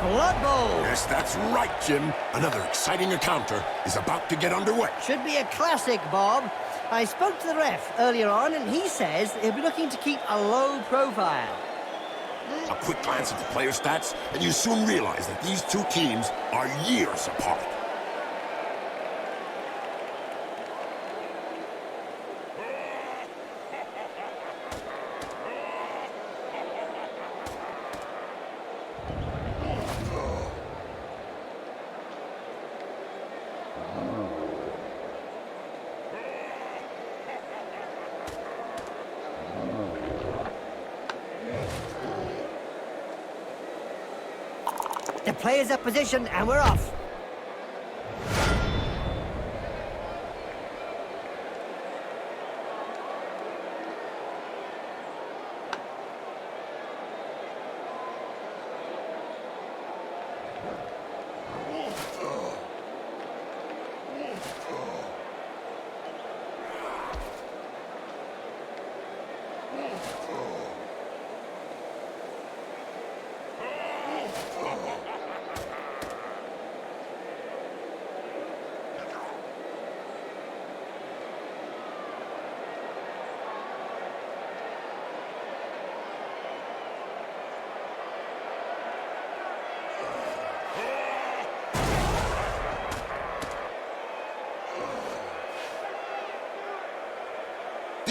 Blood Bowl. Yes, that's right, Jim. Another exciting encounter is about to get underway. Should be a classic, Bob. I spoke to the ref earlier on, and he says he'll be looking to keep a low profile. A quick glance at the player stats, and you soon realize that these two teams are years apart. The players are positioned, and we're off.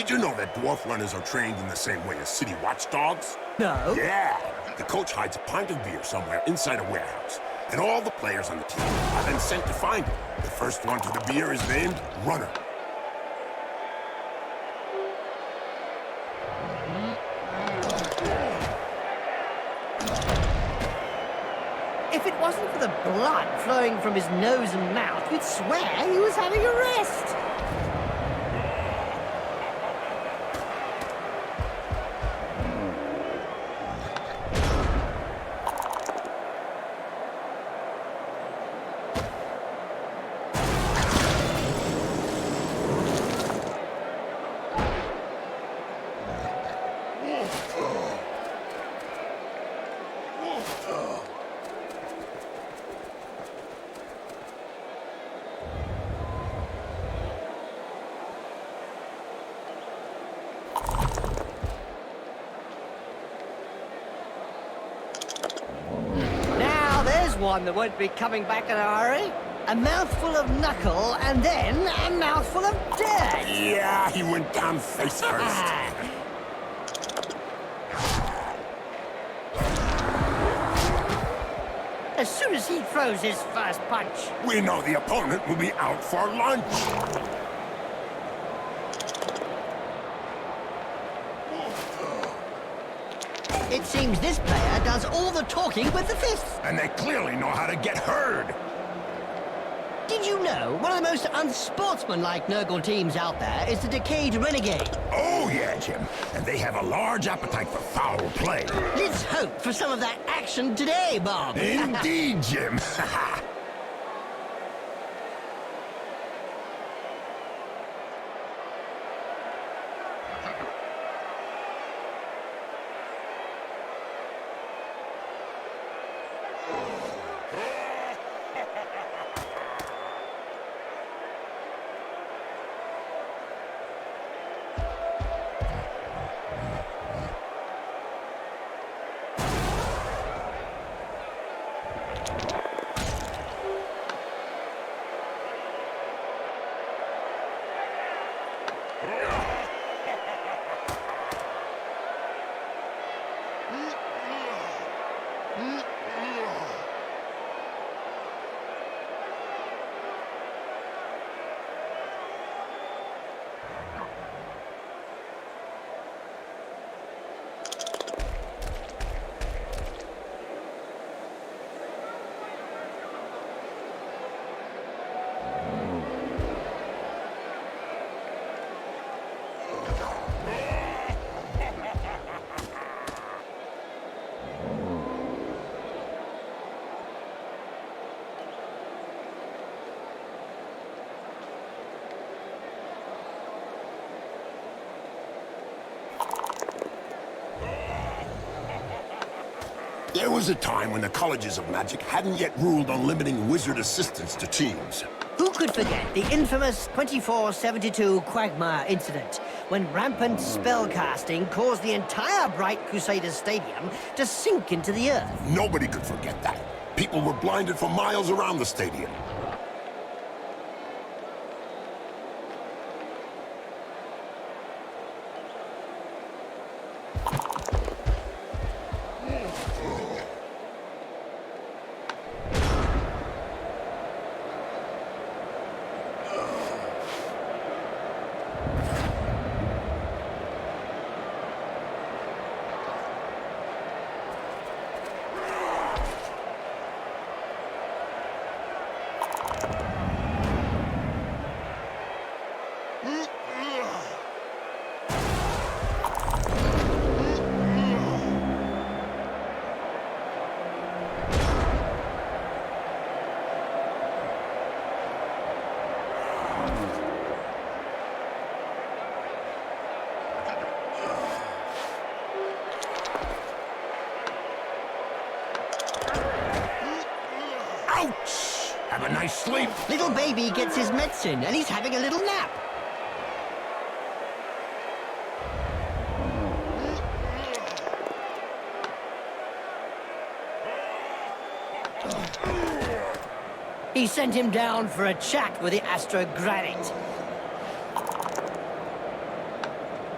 Did you know that dwarf runners are trained in the same way as city watchdogs? No. Yeah! The coach hides a pint of beer somewhere inside a warehouse, and all the players on the team are then sent to find it. The first one to the beer is named Runner. If it wasn't for the blood flowing from his nose and mouth, you'd swear he was having a rest. One that won't be coming back in a hurry. A mouthful of knuckle, and then a mouthful of dirt. Yeah, he went down face first. As soon as he throws his first punch, we know the opponent will be out for lunch. it seems this player does all the talking with the fists. And they clearly know how to get heard. Did you know one of the most unsportsmanlike Nurgle teams out there is the Decayed Renegade? Oh, yeah, Jim. And they have a large appetite for foul play. Let's hope for some of that action today, Bob. Indeed, Jim. There was a time when the colleges of magic hadn't yet ruled on limiting wizard assistants to teams. Who could forget the infamous 2472 Quagmire incident, when rampant spellcasting caused the entire Bright Crusaders Stadium to sink into the earth? Nobody could forget that. People were blinded for miles around the stadium. Ouch! Have a nice sleep. Little baby gets his medicine and he's having a little nap. He sent him down for a chat with the Astrogranite.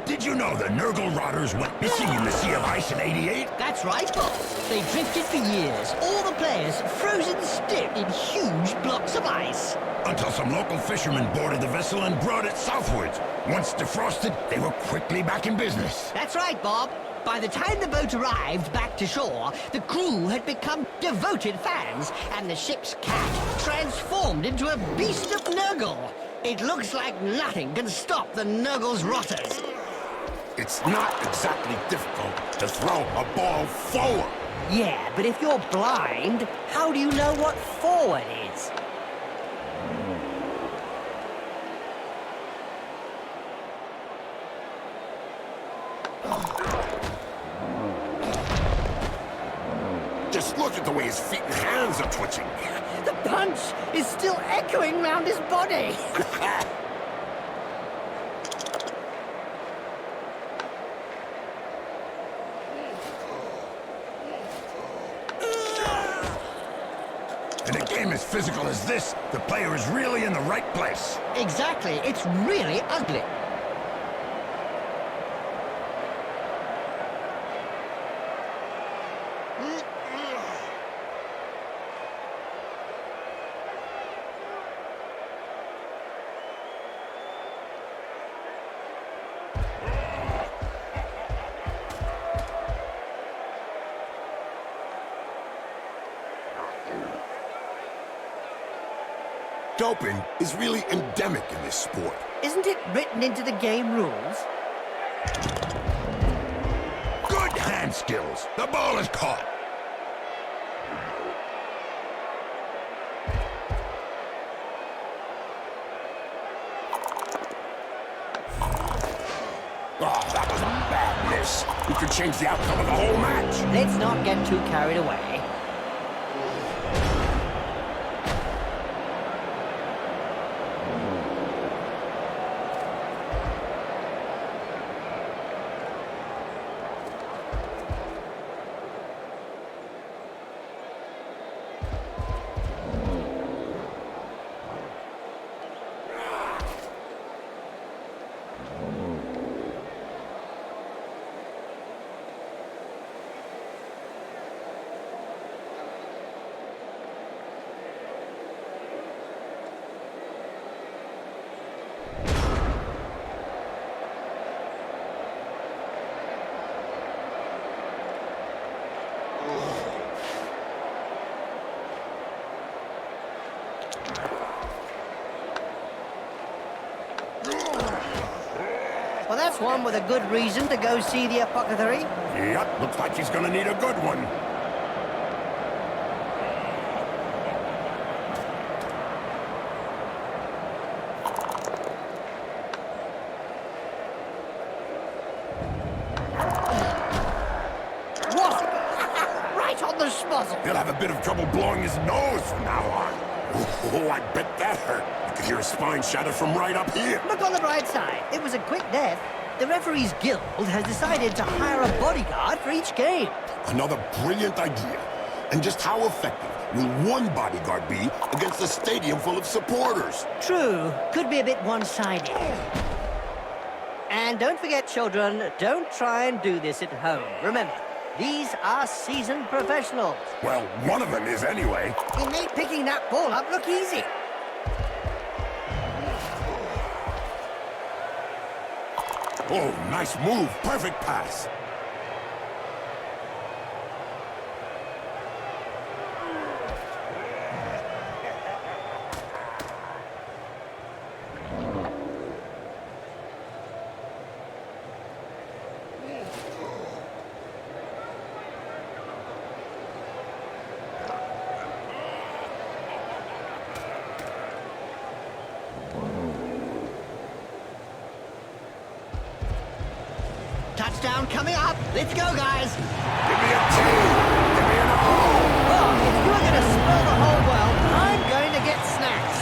Did you know the Nurgle rotters went missing in the Sea of Ice in '88? That's right, Bob. They drifted for years, all the players frozen stiff in huge blocks of ice. Until some local fishermen boarded the vessel and brought it southwards. Once defrosted, they were quickly back in business. That's right, Bob. By the time the boat arrived back to shore, the crew had become devoted fans, and the ship's cat transformed into a beast of Nurgle. It looks like nothing can stop the Nurgle's rotters. It's not exactly difficult to throw a ball forward. Yeah, but if you're blind, how do you know what forward is? Just look at the way his feet and hands are twitching. The punch is still echoing round his body. In a game as physical as this, the player is really in the right place. Exactly, it's really ugly. Doping is really endemic in this sport. Isn't it written into the game rules? Good hand skills. The ball is caught. Oh, that was a bad miss. We could change the outcome of the whole match. Let's not get too carried away. Well, that's one with a good reason to go see the apothecary. Yep, looks like he's gonna need a good one. What? Right on the have a bit of trouble blowing his nose from now on. Oh, I bet that hurt. You could hear his spine shatter from right up here. Look on the bright side. It was a quick death. The referees guild has decided to hire a bodyguard for each game. Another brilliant idea. And just how effective will one bodyguard be against a stadium full of supporters? True. Could be a bit one-sided. And don't forget, children, don't try and do this at home. Remember, these are seasoned professionals. Well, one of them is anyway. It made picking that ball up look easy. Oh, nice move. Perfect pass. Touchdown coming up. Let's go, guys. Give me a T. Give me an O. Oh, if you're going to spoil the whole world, I'm going to get snacks.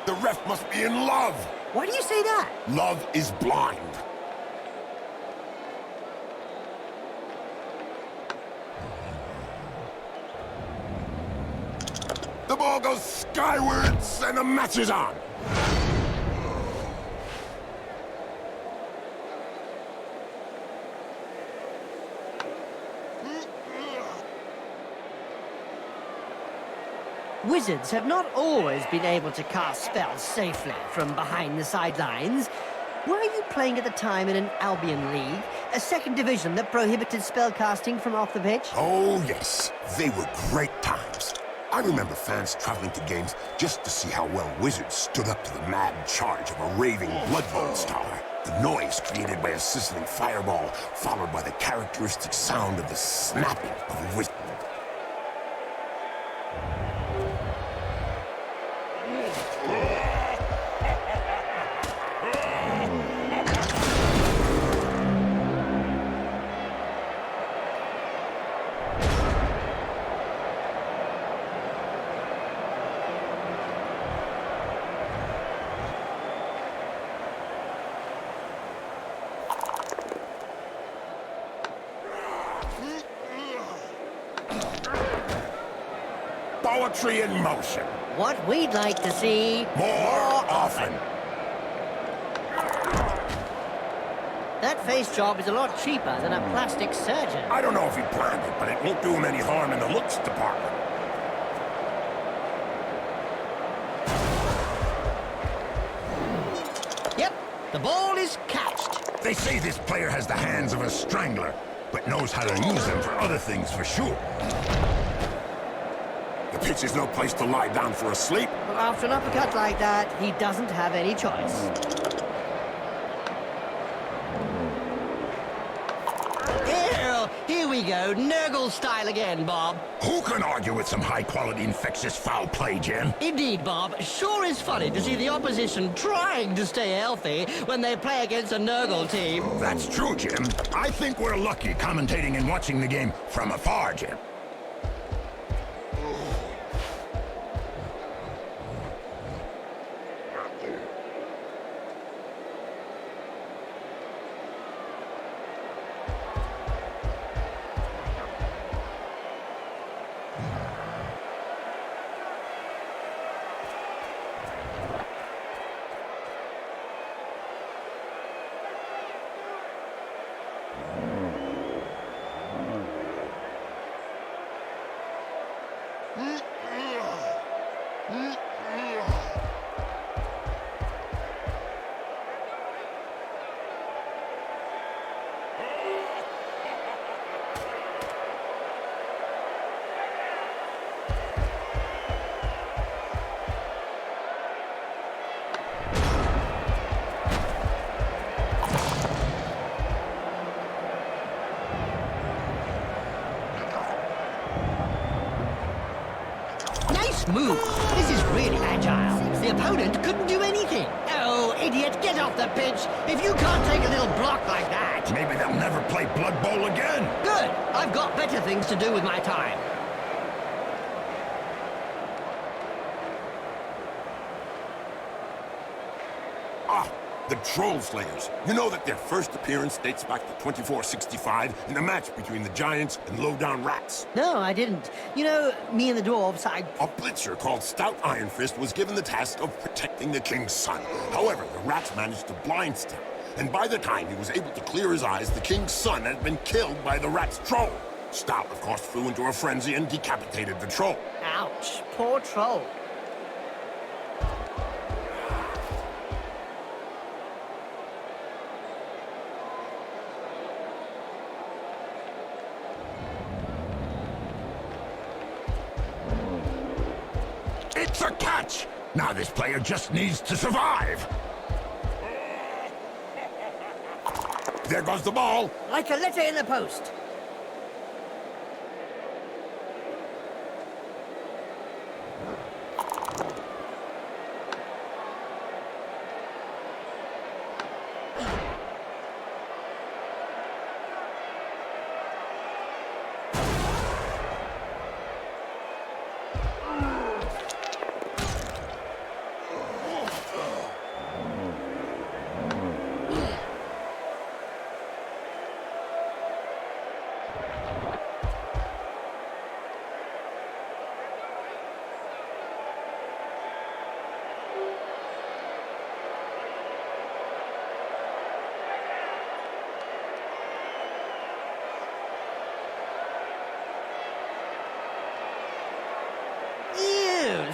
The ref must be in love. Why do you say that? Love is blind. The ball goes skywards and the match is on. Wizards have not always been able to cast spells safely from behind the sidelines. Were you playing at the time in an Albion League, a second division that prohibited spellcasting from off the pitch? Oh, yes. They were great times. I remember fans traveling to games just to see how well Wizards stood up to the mad charge of a raving Blood Bowl star. The noise created by a sizzling fireball, followed by the characteristic sound of the snapping of a wizard. Poetry in motion. What we'd like to see More often. That face job is a lot cheaper than a plastic surgeon. I don't know if he planned it, but it won't do him any harm in the looks department. Yep, the ball is catched. They say this player has the hands of a strangler, but knows how to use them for other things for sure. The pitch is no place to lie down for a sleep. Well, after an uppercut like that, he doesn't have any choice. Here we go, Nurgle style again, Bob. Who can argue with some high-quality infectious foul play, Jim? Indeed, Bob. Sure is funny to see the opposition trying to stay healthy when they play against a Nurgle team. That's true, Jim. I think we're lucky commentating and watching the game from afar, Jim. smooth. This is really agile. The opponent couldn't do anything. Oh, idiot, get off the pitch. If you can't take a little block like that. Maybe they'll never play Blood Bowl again. Good. I've got better things to do with my time. Ah, the Troll Slayers. You know that their first appearance dates back to 2465 in a match between the Giants and low-down rats. No, I didn't. You know, me and the Dwarfs, A blitzer called Stout Iron Fist was given the task of protecting the king's son. However, the rats managed to blind step, and by the time he was able to clear his eyes, the king's son had been killed by the rat's troll. Stout, of course, flew into a frenzy and decapitated the troll. Ouch, poor troll. It's a catch! Now this player just needs to survive! There goes the ball. Like a letter in the post.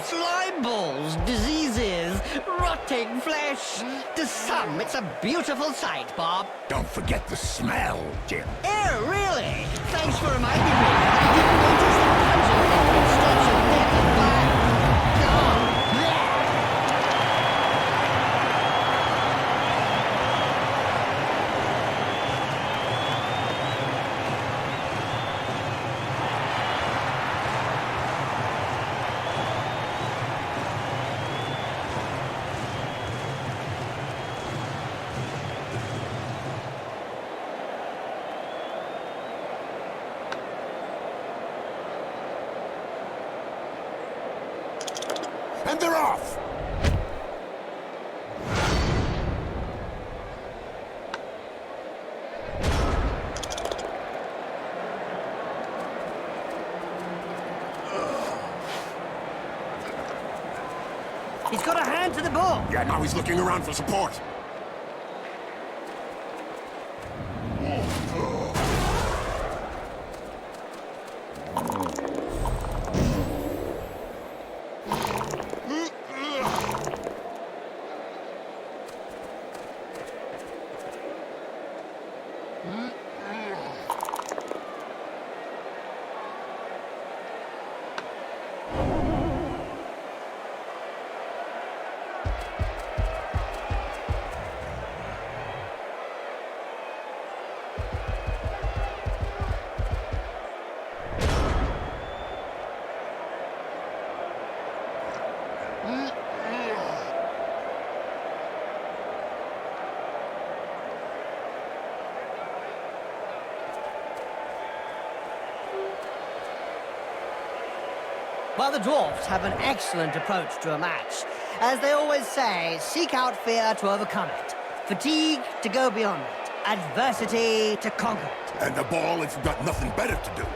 Slime balls, diseases, rotting flesh. To some, it's a beautiful sight, Bob. Don't forget the smell, Jim. Oh, really? Thanks for reminding me. I didn't notice that punching thing would stretch your neck and back. Oh, bleh. And they're off! He's got a hand to the ball. Yeah, now he's looking around for support. Well, the Dwarfs have an excellent approach to a match. As they always say, seek out fear to overcome it, fatigue to go beyond it, adversity to conquer it. And the ball if you've got nothing better to do.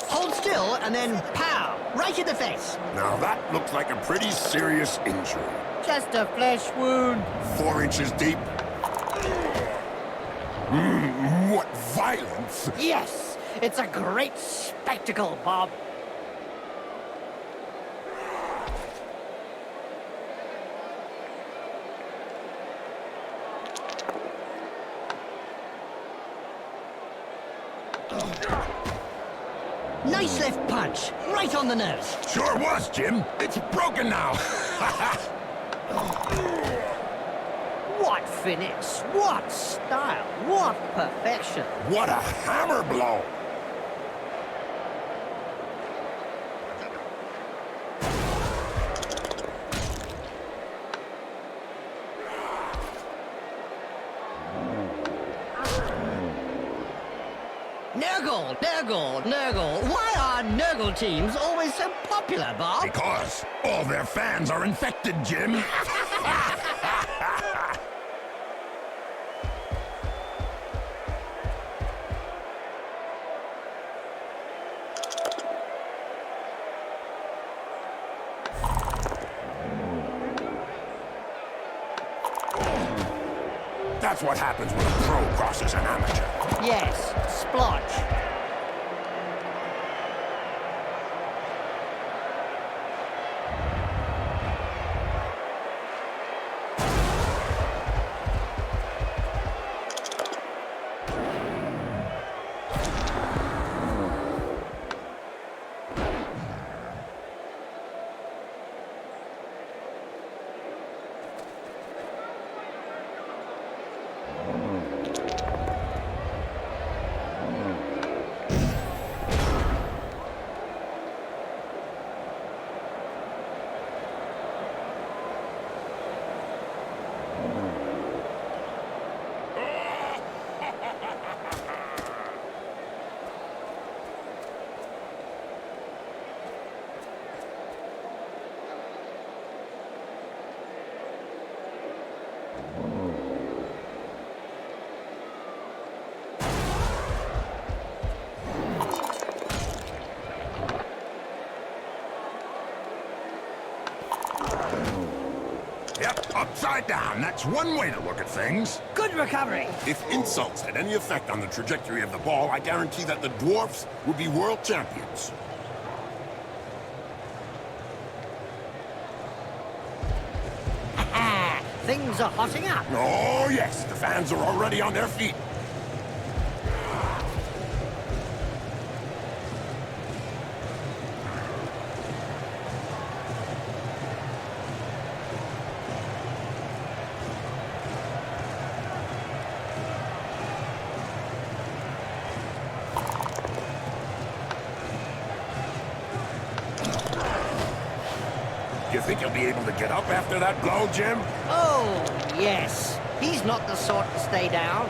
Hold still and then pow! Right in the face. Now that looks like a pretty serious injury. Just a flesh wound. 4 inches deep. What violence! Yes, it's a great spectacle, Bob. Nice left punch, right on the nose. Sure was, Jim. It's broken now. What finesse, what style, what perfection. What a hammer blow! Nurgle. Why are Nurgle teams always so popular, Bob? Because all their fans are infected, Jim. That's what happens when a pro crosses an amateur. Yes, splotch. Yep, upside down. That's one way to look at things. Good recovery. If insults had any effect on the trajectory of the ball, I guarantee that the Dwarfs would be world champions. Things are hotting up. Oh, yes, the fans are already on their feet. You think he'll be able to get up after that blow, Jim? Oh, yes. He's not the sort to stay down.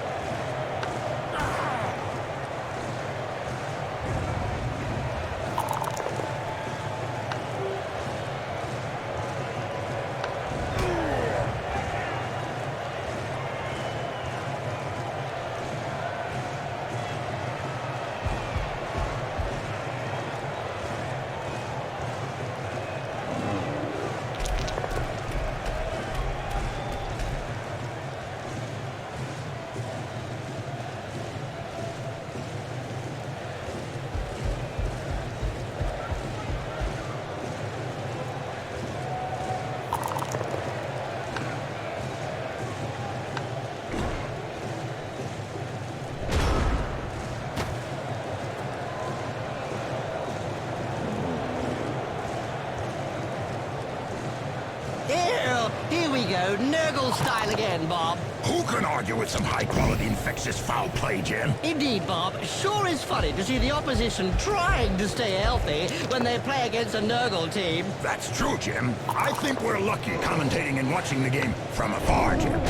Here we go, Nurgle style again, Bob. Who can argue with some high-quality infectious foul play, Jim? Indeed, Bob. Sure is funny to see the opposition trying to stay healthy when they play against a Nurgle team. That's true, Jim. I think we're lucky commentating and watching the game from afar, Jim.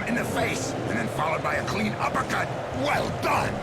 In the face, and then followed by a clean uppercut. Well done!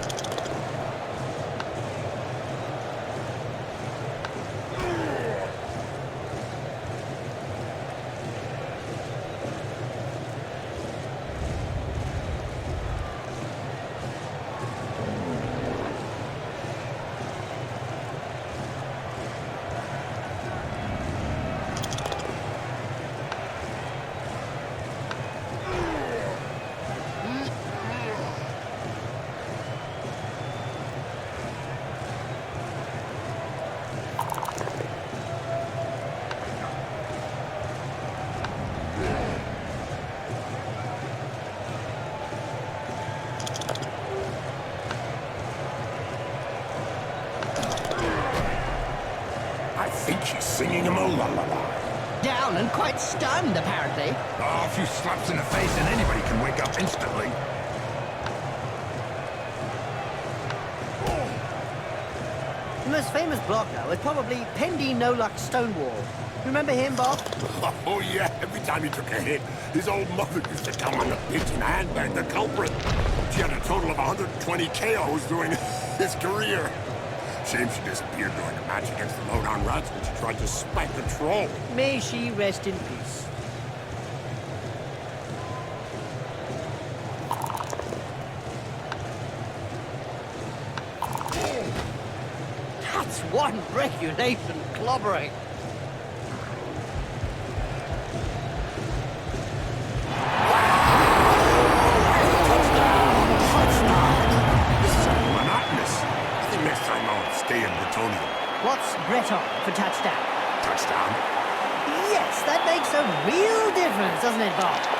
think she's singing him a lullaby. Down and quite stunned, apparently. Oh, a few slaps in the face and anybody can wake up instantly. The most famous block, though, is probably Pendy No-Luck Stonewall. Remember him, Bob? Oh, yeah. Every time he took a hit, his old mother used to come on the pitch and handbag the culprit. She had a total of 120 KOs during his career. Shame she disappeared during a match against the Lowdown Rats when she tried to spank a troll. May she rest in peace. That's one regulation clobbering. What's Breton for touchdown? Touchdown? Yes, that makes a real difference, doesn't it, Bob?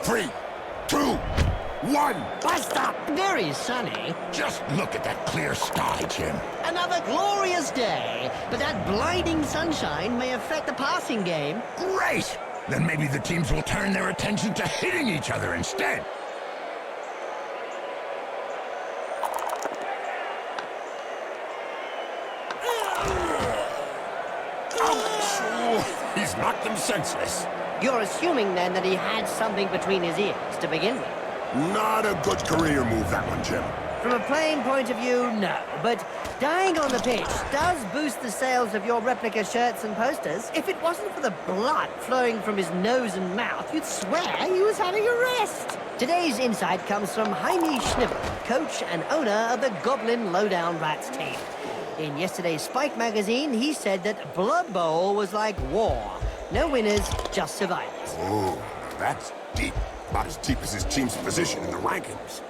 Three, two, one. Basta! Very sunny. Just look at that clear sky, Jim. Another glorious day. But that blinding sunshine may affect the passing game. Great! Then maybe the teams will turn their attention to hitting each other instead. Ouch! He's knocked him senseless. You're assuming, then, that he had something between his ears to begin with. Not a good career move, that one, Jim. From a playing point of view, no. But dying on the pitch does boost the sales of your replica shirts and posters. If it wasn't for the blood flowing from his nose and mouth, you'd swear he was having a rest. Today's insight comes from Jaime Schnibbel, coach and owner of the Goblin Lowdown Rats team. In yesterday's Spike magazine, he said that Blood Bowl was like war. No winners, just survivors. Oh, that's deep. About as deep as his team's position in the rankings.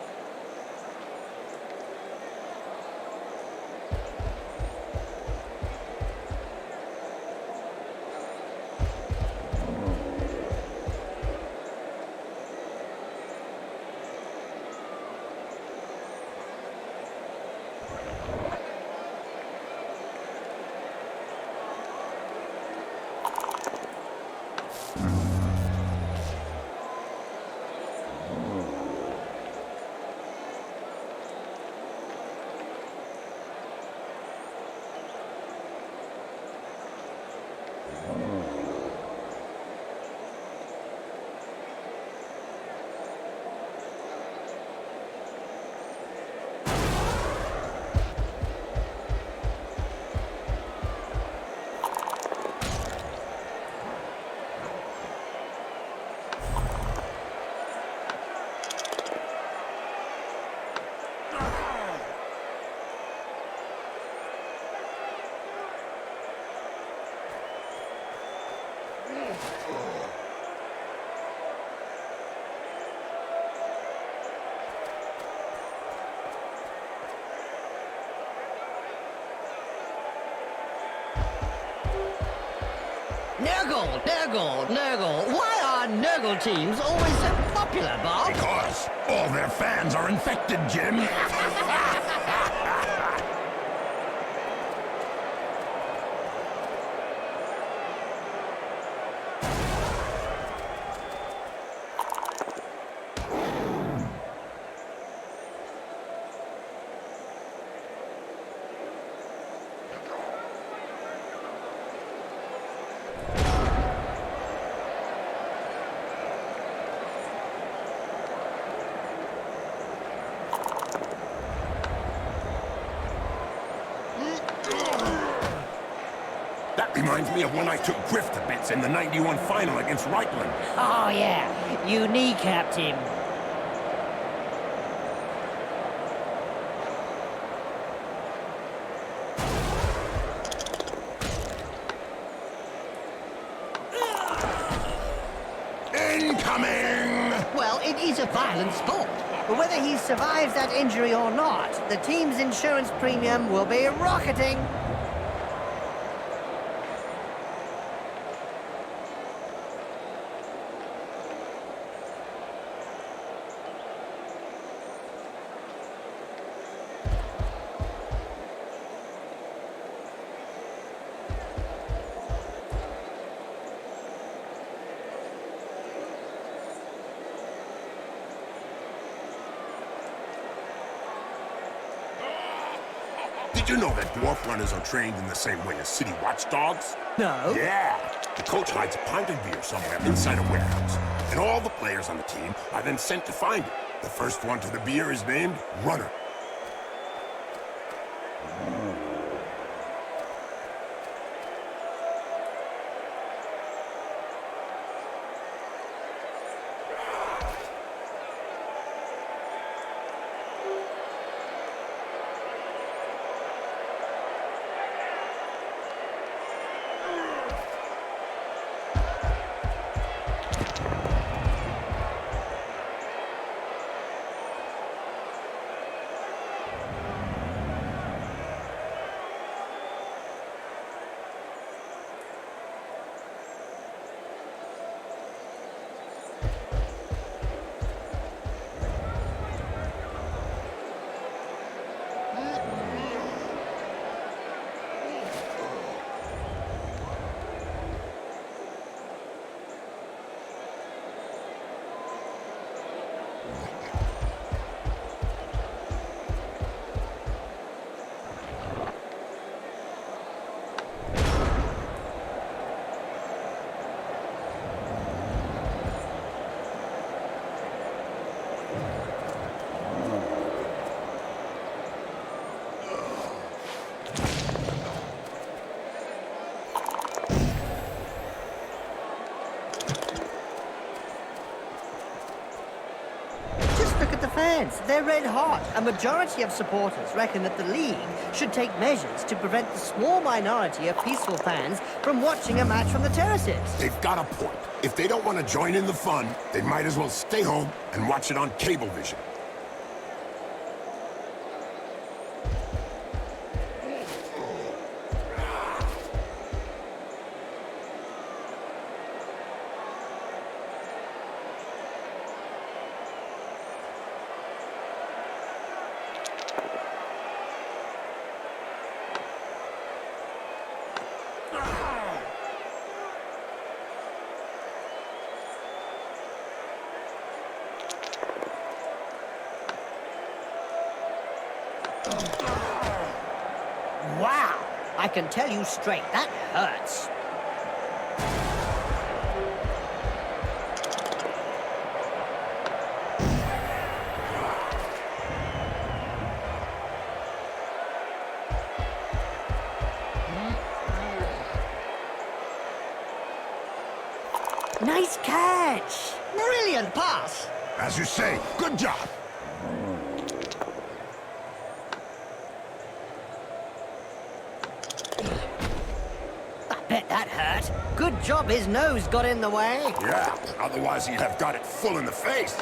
Nurgle. Why are Nurgle teams always so popular, Bob? Because all their fans are infected, Jim. Reminds me of when I took Griff to bits in the '91 final against Reichland. Oh, yeah. You kneecapped him. Incoming! Well, it is a violent sport. But whether he survives that injury or not, the team's insurance premium will be rocketing. Did you know that dwarf runners are trained in the same way as city watchdogs? No. Yeah. The coach hides a pint of beer somewhere inside a warehouse, and all the players on the team are then sent to find it. The first one to the beer is named Runner. Look at the fans. They're red hot. A majority of supporters reckon that the league should take measures to prevent the small minority of peaceful fans from watching a match from the terraces. They've got a point. If they don't want to join in the fun, they might as well stay home and watch it on Cablevision. Wow! I can tell you straight, that hurts. Nice catch! Brilliant pass! As you say, good job. I bet that hurt. Good job his nose got in the way. Yeah, otherwise he'd have got it full in the face.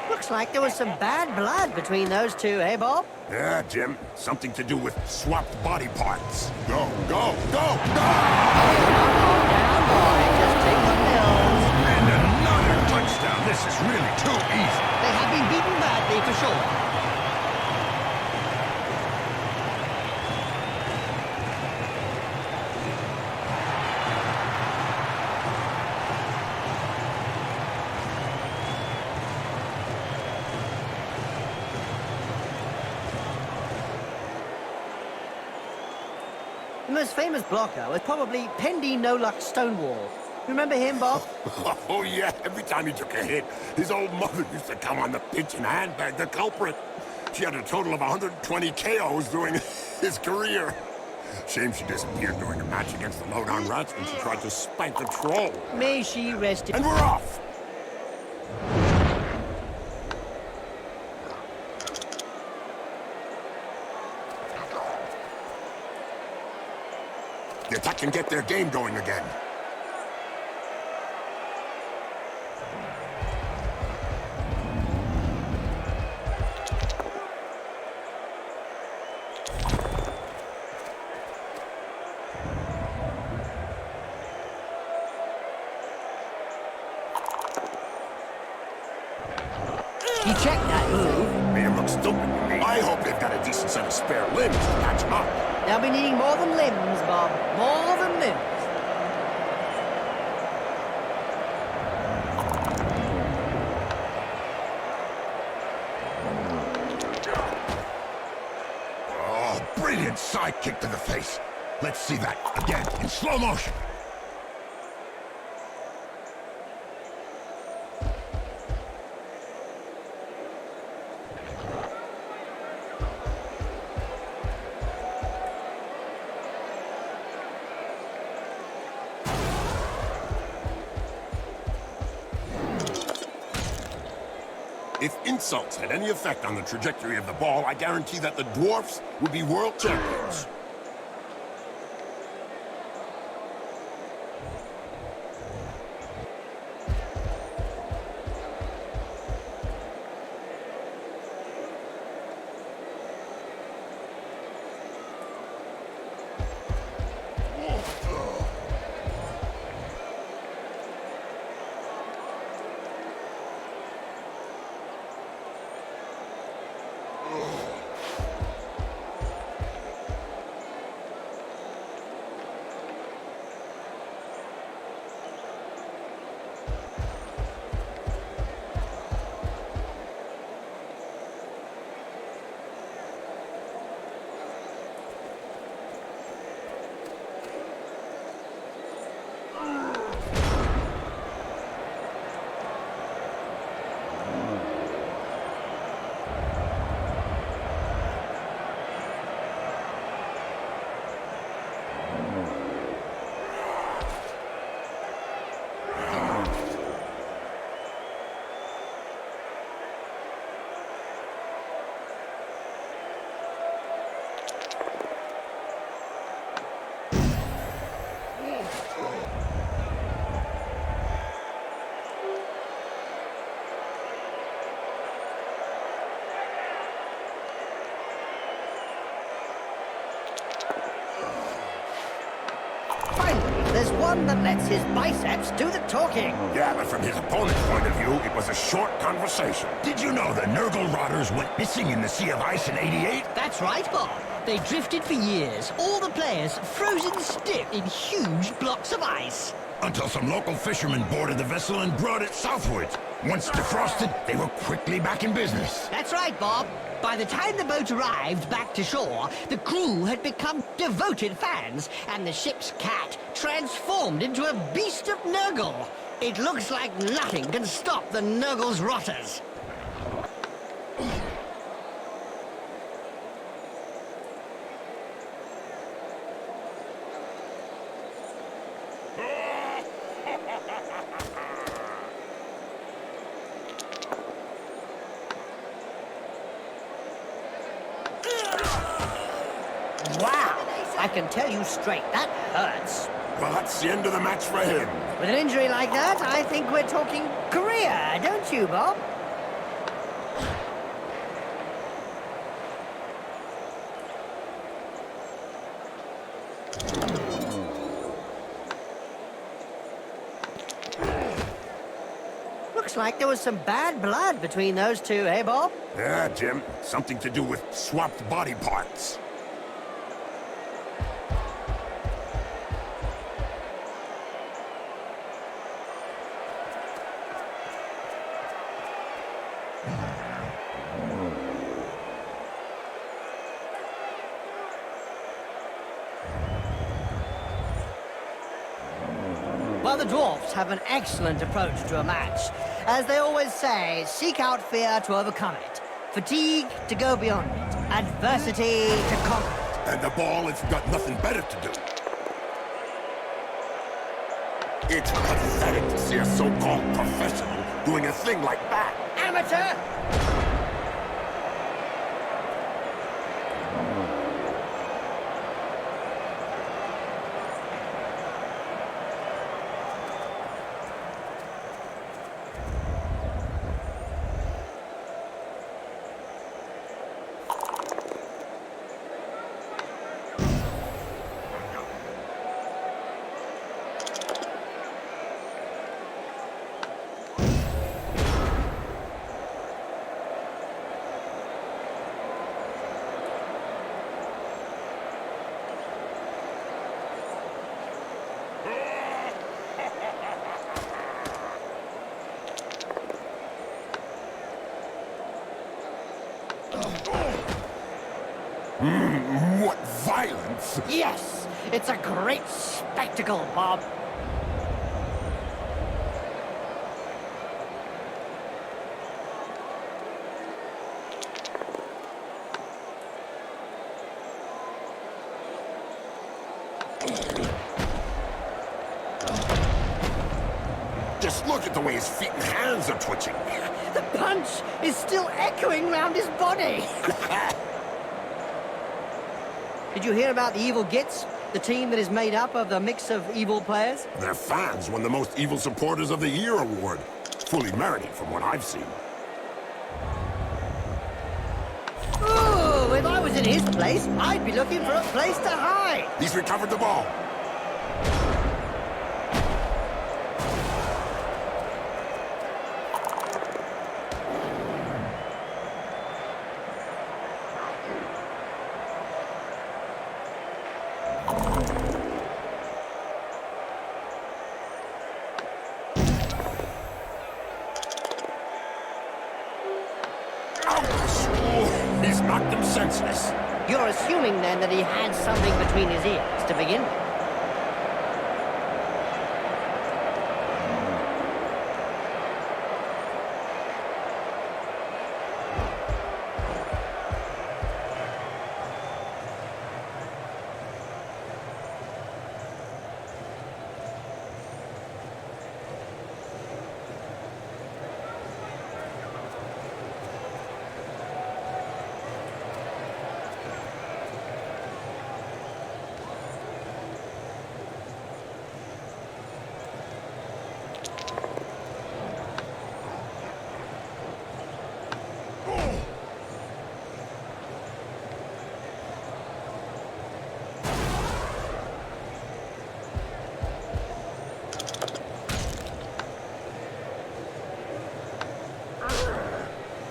Looks like there was some bad blood between those two, eh, Bob? Yeah, Jim. Something to do with swapped body parts. Go, go, go, go! Down, boy. Just take the pills. And another touchdown. This is really too easy. They have been beaten badly, for sure. The most famous blocker was probably Pendy No-Luck Stonewall. Remember him, Bob? Oh, yeah. Every time he took a hit, his old mother used to come on the pitch and handbag the culprit. She had a total of 120 KOs during his career. Shame she disappeared during a match against the Lowdown Rats when she tried to spank the troll. May she rest in... And we're off! The attack can get their game going again. You checked that move. Made him look stupid to me. I hope they've got a decent set of spare limbs to patch him up. They'll be needing more than limbs, Bob. More than limbs. Oh, brilliant side kick to the face. Let's see that again in slow motion. If insults had any effect on the trajectory of the ball, I guarantee that the Dwarfs would be world champions. There's one that lets his biceps do the talking. Yeah, but from his opponent's point of view, it was a short conversation. Did you know the Nurgle rotters went missing in the Sea of Ice in '88? That's right, Bob. They drifted for years, all the players frozen stiff in huge blocks of ice. Until some local fishermen boarded the vessel and brought it southwards. Once defrosted, they were quickly back in business. That's right, Bob. By the time the boat arrived back to shore, the crew had become devoted fans, and the ship's cat transformed into a beast of Nurgle. It looks like nothing can stop the Nurgle's rotters. Wow, I can tell you straight, that hurts. Well, that's the end of the match for him. With an injury like that, I think we're talking career, don't you, Bob? Looks like there was some bad blood between those two, eh, Bob? Yeah, Jim. Something to do with swapped body parts. Well, the Dwarfs have an excellent approach to a match. As they always say, seek out fear to overcome it, fatigue to go beyond it, adversity to conquer it. And the ball has got nothing better to do. It's pathetic to see a so-called professional doing a thing like that. Amateur! What violence! Yes! It's a great spectacle, Bob. Just look at the way his feet and hands are twitching. The punch is still echoing round his body. Did you hear about the Evil Gits? The team that is made up of the mix of evil players? Their fans won the Most Evil Supporters of the Year award. Fully merited from what I've seen. Ooh, if I was in his place, I'd be looking for a place to hide. He's recovered the ball. He's knocked him senseless. You're assuming then that he had something between his ears to begin with.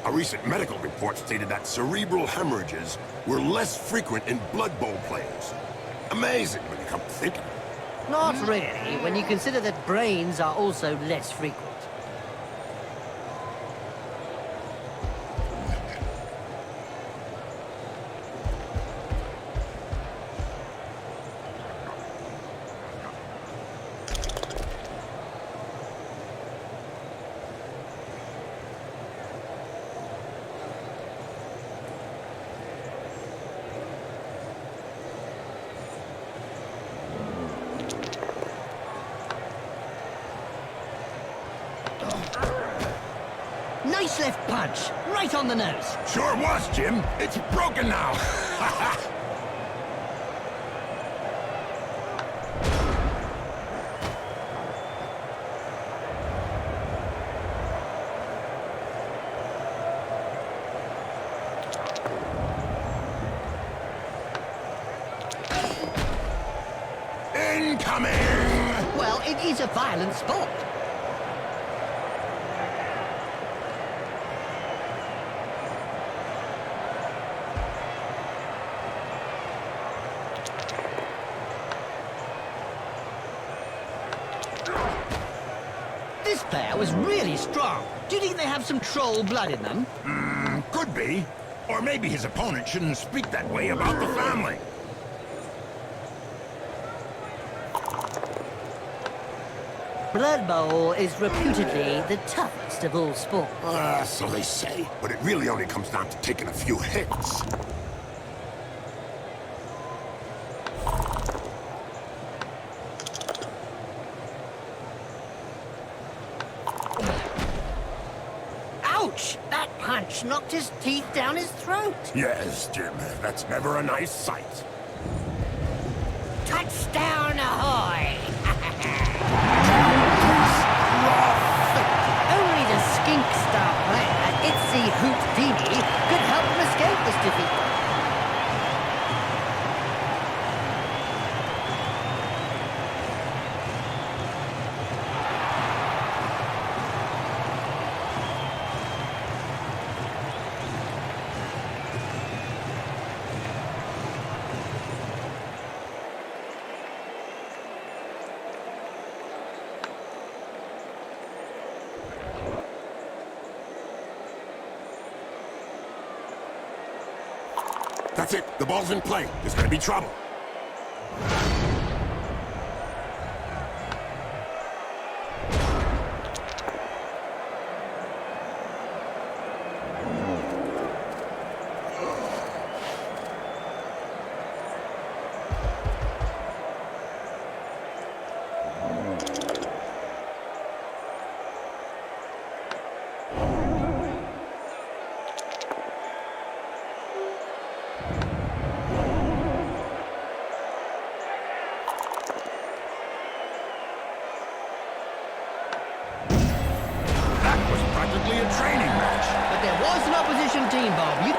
A recent medical report stated that cerebral hemorrhages were less frequent in Blood Bowl players. Amazing when you come to think of it. Not really, when you consider that brains are also less frequent. Nice left punch, right on the nose. Sure was, Jim. It's broken now. Incoming! Well, it is a violent sport. This player was really strong. Do you think they have some troll blood in them? Could be. Or maybe his opponent shouldn't speak that way about the family. Blood Bowl is reputedly the toughest of all sports. So they say. But it really only comes down to taking a few hits. punch knocked his teeth down his throat. Yes, Jim, that's never a nice sight. Touchdown ahoy! Only the skink star player, Itzy Houdini, could help him escape this defeat. That's it. The ball's in play. There's gonna be trouble. Practically a training match. But there was an opposition team, Bob.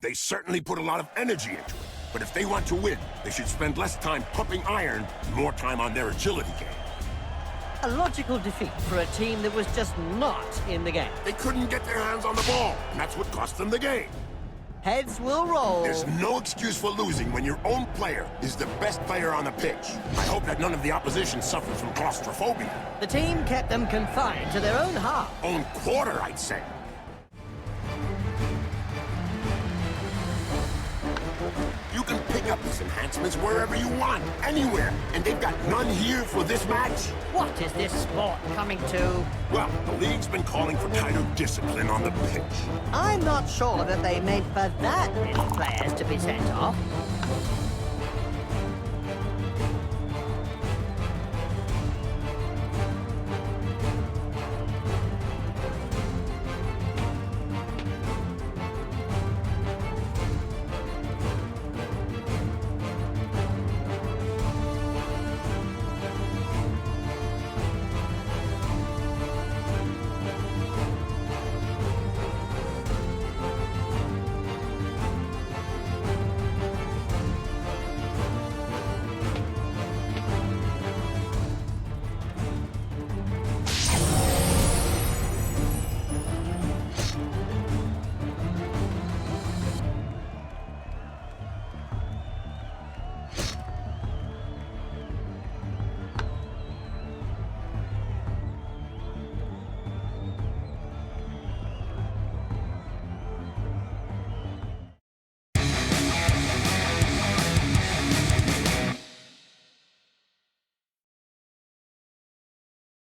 They certainly put a lot of energy into it. But if they want to win, they should spend less time pumping iron and more time on their agility game. A logical defeat for a team that was just not in the game. They couldn't get their hands on the ball, and that's what cost them the game. Heads will roll. There's no excuse for losing when your own player is the best player on the pitch. I hope that none of the opposition suffers from claustrophobia. The team kept them confined to their own half. Own quarter, I'd say. You can pick up these enhancements wherever you want, anywhere, and they've got none here for this match. What is this sport coming to? Well, the league's been calling for tighter discipline on the pitch. I'm not sure that they meant for that many players to be sent off.